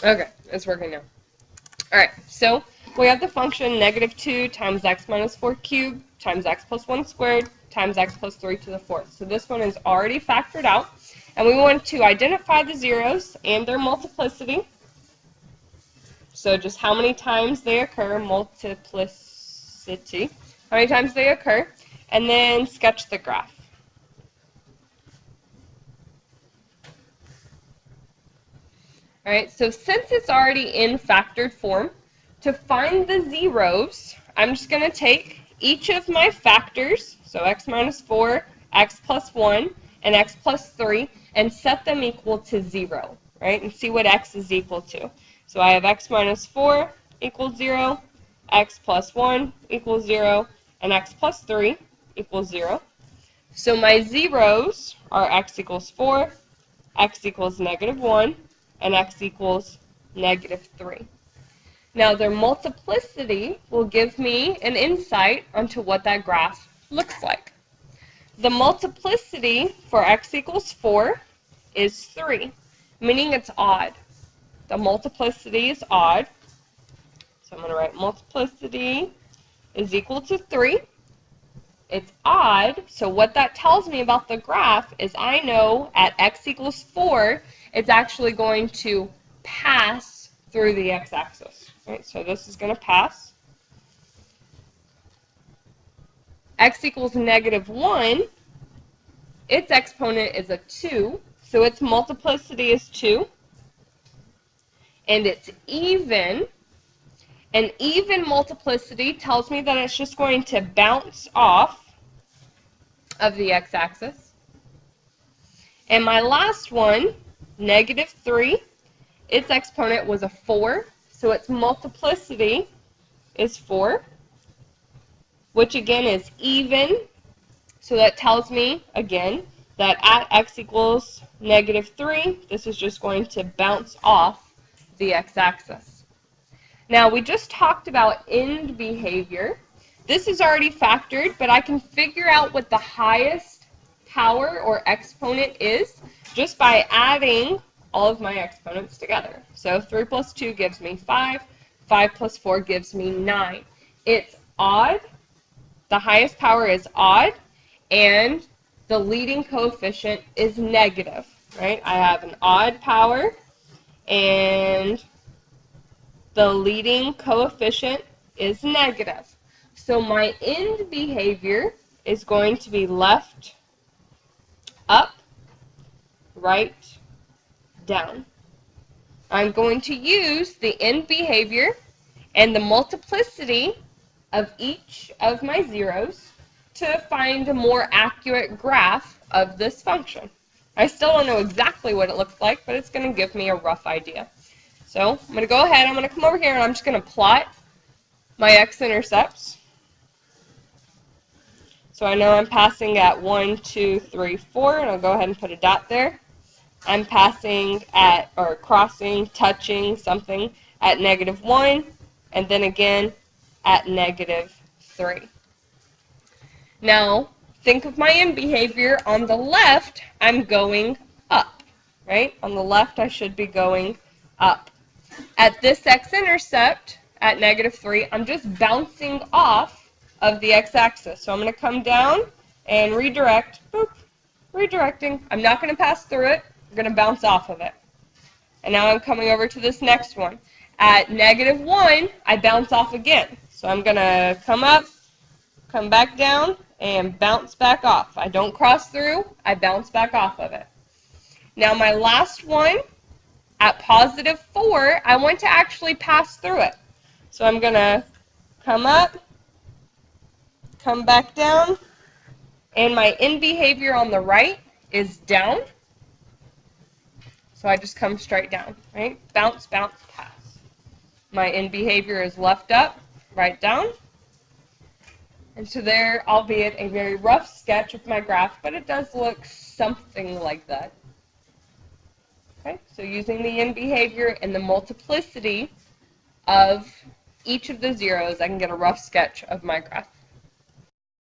Okay, it's working now. All right, so we have the function -2 times x minus 4 cubed times x plus 1 squared times x plus 3 to the fourth. So this one is already factored out. And we want to identify the zeros and their multiplicity. So just how many times they occur, multiplicity, how many times they occur, and then sketch the graph. All right, so since it's already in factored form, to find the zeros, I'm just going to take each of my factors, so x minus 4, x plus 1, and x plus 3, and set them equal to 0, right, and see what x is equal to. So I have x minus 4 equals 0, x plus 1 equals 0, and x plus 3 equals 0. So my zeros are x equals 4, x equals -1, and x equals -3. Now their multiplicity will give me an insight onto what that graph looks like. The multiplicity for x equals 4 is 3, meaning it's odd. The multiplicity is odd. So I'm going to write multiplicity is equal to 3. It's odd, so what that tells me about the graph is I know at x equals 4, it's actually going to pass through the x-axis. Right? So this is going to pass. X equals -1, its exponent is a 2, so its multiplicity is 2. And it's even. An even multiplicity tells me that it's just going to bounce off of the x-axis. And my last one, -3, its exponent was a 4, so its multiplicity is 4, which again is even. So that tells me, again, that at x equals -3, this is just going to bounce off the x-axis. Now, we just talked about end behavior. This is already factored, but I can figure out what the highest power or exponent is just by adding all of my exponents together. So 3 plus 2 gives me 5. 5 plus 4 gives me 9. It's odd. The highest power is odd, and the leading coefficient is negative, right? I have an odd power, and the leading coefficient is negative. So my end behavior is going to be left, up, right, down. I'm going to use the end behavior and the multiplicity of each of my zeros to find a more accurate graph of this function. I still don't know exactly what it looks like, but it's going to give me a rough idea. So I'm going to go ahead, I'm going to come over here, and I'm just going to plot my x-intercepts. So I know I'm passing at 1, 2, 3, 4, and I'll go ahead and put a dot there. I'm passing at, or crossing, touching something at -1, and then again at -3. Now, think of my end behavior. On the left, I'm going up, right? On the left, I should be going up. At this x-intercept, at -3, I'm just bouncing off of the x-axis. So I'm going to come down and redirect. Boop, redirecting. I'm not going to pass through it. I'm going to bounce off of it. And now I'm coming over to this next one. At -1, I bounce off again. So I'm going to come up, come back down, and bounce back off. I don't cross through. I bounce back off of it. Now my last one, at +4, I want to actually pass through it. So I'm going to come up, come back down, and my end behavior on the right is down. So I just come straight down, right? Bounce, bounce, pass. My end behavior is left up, right down. And so there, albeit a very rough sketch of my graph, but it does look something like that. Okay, so using the end behavior and the multiplicity of each of the zeros, I can get a rough sketch of my graph.